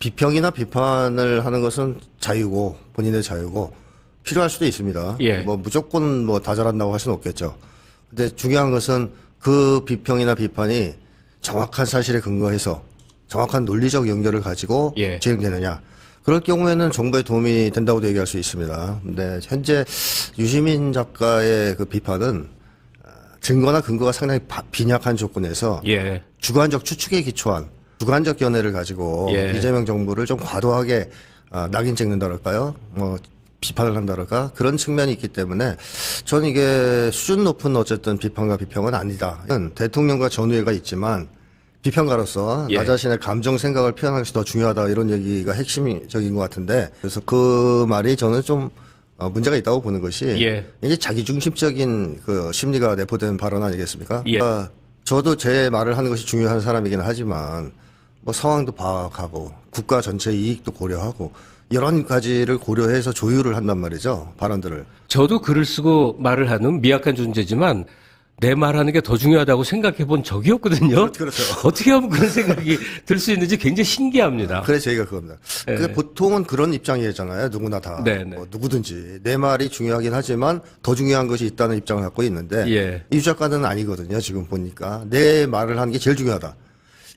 비평이나 비판을 하는 것은 자유고 본인의 자유고 필요할 수도 있습니다. 예. 뭐 무조건 뭐 다 잘한다고 할 수는 없겠죠. 근데 중요한 것은 그 비평이나 비판이 정확한 사실에 근거해서 정확한 논리적 연결을 가지고 예. 진행되느냐. 그럴 경우에는 정부에 도움이 된다고도 얘기할 수 있습니다. 근데 현재 유시민 작가의 그 비판은 증거나 근거가 상당히 빈약한 조건에서 예. 주관적 추측에 기초한 주관적 견해를 가지고 예. 이재명 정부를 좀 과도하게 낙인 찍는다 그럴까요? 뭐 비판을 한다 그럴까? 그런 측면이 있기 때문에 저는 이게 수준 높은 어쨌든 비판과 비평은 아니다. 대통령과 전우회가 있지만 비평가로서 예. 나 자신의 감정 생각을 표현하는 것이 더 중요하다 이런 얘기가 핵심적인 것 같은데 그래서 그 말이 저는 좀 문제가 있다고 보는 것이 예. 이게 자기중심적인 그 심리가 내포된 발언 아니겠습니까? 예. 저도 제 말을 하는 것이 중요한 사람이긴 하지만 뭐 상황도 파악하고 국가 전체 이익도 고려하고 여러 가지를 고려해서 조율을 한단 말이죠. 발언들을. 저도 글을 쓰고 말을 하는 미약한 존재지만 내 말하는 게 더 중요하다고 생각해 본 적이 없거든요. 그렇죠. 어떻게 하면 그런 생각이 들 수 있는지 굉장히 신기합니다. 그래서 얘기가 그겁니다. 네. 근데 보통은 그런 입장이잖아요. 누구나 다. 네, 네. 뭐 누구든지. 내 말이 중요하긴 하지만 더 중요한 것이 있다는 입장을 갖고 있는데 예. 이 작가는 아니거든요. 지금 보니까. 내 말을 하는 게 제일 중요하다.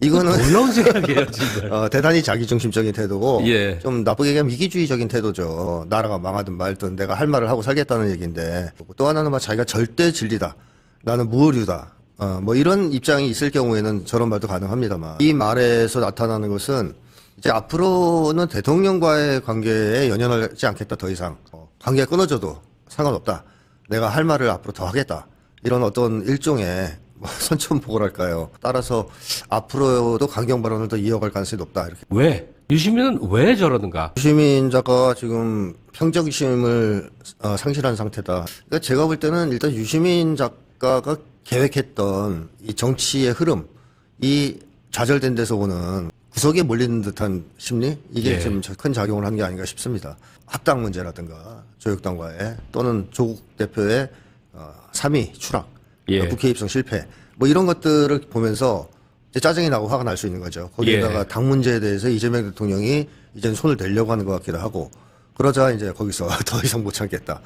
이거는 놀라운 생각이에요, 지금. 대단히 자기중심적인 태도고 예. 좀 나쁘게 얘기하면 이기주의적인 태도죠. 나라가 망하든 말든 내가 할 말을 하고 살겠다는 얘기인데 또 하나는 막 자기가 절대 진리다. 나는 무오류다. 뭐 이런 입장이 있을 경우에는 저런 말도 가능합니다만 이 말에서 나타나는 것은 이제 앞으로는 대통령과의 관계에 연연하지 않겠다 더 이상 관계가 끊어져도 상관없다. 내가 할 말을 앞으로 더 하겠다. 이런 어떤 일종의 선천포고랄까요. 따라서 앞으로도 강경 발언을 더 이어갈 가능성이 높다. 이렇게. 왜? 유시민은 왜 저러는가? 유시민 작가가 지금 평정심을 상실한 상태다. 그러니까 제가 볼 때는 일단 유시민 작가가 계획했던 이 정치의 흐름, 이 좌절된 데서 오는 구석에 몰리는 듯한 심리? 이게 예. 지금 큰 작용을 한 게 아닌가 싶습니다. 합당 문제라든가 조국당과의 또는 조국 대표의 3위 추락, 예. 국회 입성 실패, 뭐 이런 것들을 보면서 이제 짜증이 나고 화가 날 수 있는 거죠. 거기에다가 예. 당 문제에 대해서 이재명 대통령이 이제는 손을 대려고 하는 것 같기도 하고 그러자 이제 거기서 더 이상 못 참겠다.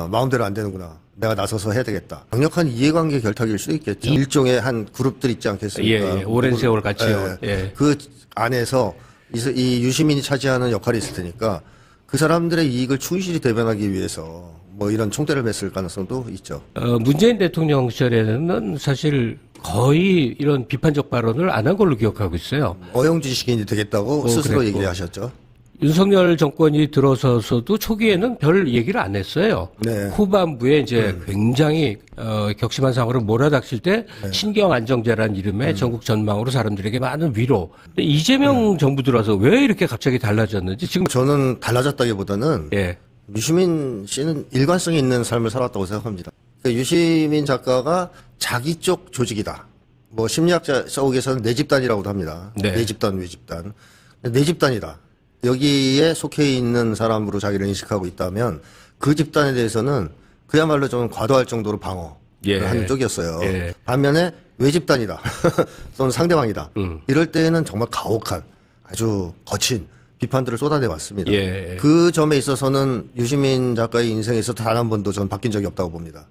마음대로 안 되는구나. 내가 나서서 해야 되겠다. 강력한 이해관계 결탁일 수도 있겠죠. 일종의 한 그룹들 있지 않겠습니까? 예, 오랜 세월 같이 해온. 예. 예. 그 안에서 이 유시민이 차지하는 역할이 있을 테니까 그 사람들의 이익을 충실히 대변하기 위해서 뭐 이런 총대를 맸을 가능성도 있죠. 문재인 대통령 시절에는 사실 거의 이런 비판적 발언을 안 한 걸로 기억하고 있어요. 어영지식인이 되겠다고 스스로 그랬고. 얘기를 하셨죠. 윤석열 정권이 들어서서도 초기에는 별 얘기를 안 했어요. 네. 후반부에 이제 굉장히 격심한 상황으로 몰아닥칠 때 네. 신경 안정제라는 이름의 전국 전망으로 사람들에게 많은 위로. 근데 이재명 정부 들어서 왜 이렇게 갑자기 달라졌는지 지금 저는 달라졌다기보다는 예. 유시민 씨는 일관성이 있는 삶을 살았다고 생각합니다. 그러니까 유시민 작가가 자기 쪽 조직이다. 뭐 심리학자 속에서는 내 집단이라고도 합니다. 네. 내 집단, 외 집단. 내 집단이다. 여기에 속해 있는 사람으로 자기를 인식하고 있다면 그 집단에 대해서는 그야말로 좀 과도할 정도로 방어를 예. 하는 쪽이었어요. 예. 반면에 외 집단이다. 또는 상대방이다. 이럴 때는 정말 가혹한 아주 거친 비판들을 쏟아내 왔습니다. 예. 그 점에 있어서는 유시민 작가의 인생에서 단 한 번도 저는 바뀐 적이 없다고 봅니다.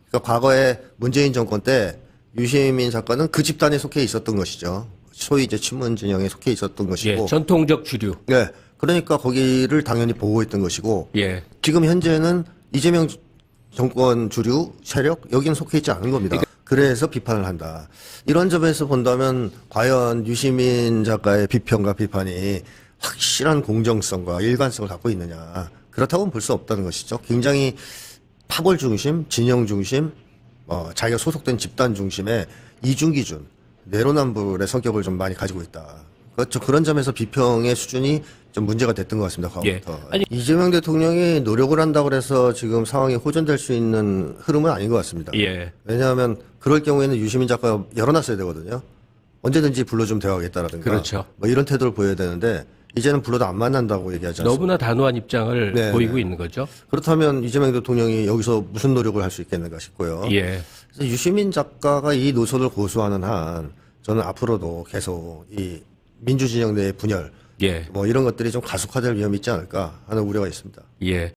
그러니까 과거에 문재인 정권 때 유시민 작가는 그 집단에 속해 있었던 것이죠. 소위 이제 친문 진영에 속해 있었던 것이고. 예. 전통적 주류. 네. 그러니까 거기를 당연히 보호했던 것이고. 예. 지금 현재는 이재명 정권 주류 세력 여기는 속해 있지 않은 겁니다. 그래서 비판을 한다. 이런 점에서 본다면 과연 유시민 작가의 비평과 비판이 확실한 공정성과 일관성을 갖고 있느냐. 그렇다고는 볼 수 없다는 것이죠. 굉장히 파벌 중심, 진영 중심, 자기가 소속된 집단 중심의 이중기준, 내로남불의 성격을 좀 많이 가지고 있다. 그렇죠. 그런 점에서 비평의 수준이 좀 문제가 됐던 것 같습니다. 과거부터. 예. 아니, 이재명 대통령이 노력을 한다고 해서 지금 상황이 호전될 수 있는 흐름은 아닌 것 같습니다. 예. 왜냐하면 그럴 경우에는 유시민 작가가 열어놨어야 되거든요. 언제든지 불러주면 대화하겠다라든가. 그렇죠. 뭐 이런 태도를 보여야 되는데 이제는 불러도 안 만난다고 얘기하지 않습니까? 너무나 단호한 입장을 네, 보이고 네. 있는 거죠. 그렇다면 이재명 대통령이 여기서 무슨 노력을 할 수 있겠는가 싶고요. 예. 그래서 유시민 작가가 이 노선을 고수하는 한 저는 앞으로도 계속 이 민주진영 내의 분열 예. 뭐 이런 것들이 좀 가속화될 위험이 있지 않을까 하는 우려가 있습니다. 예.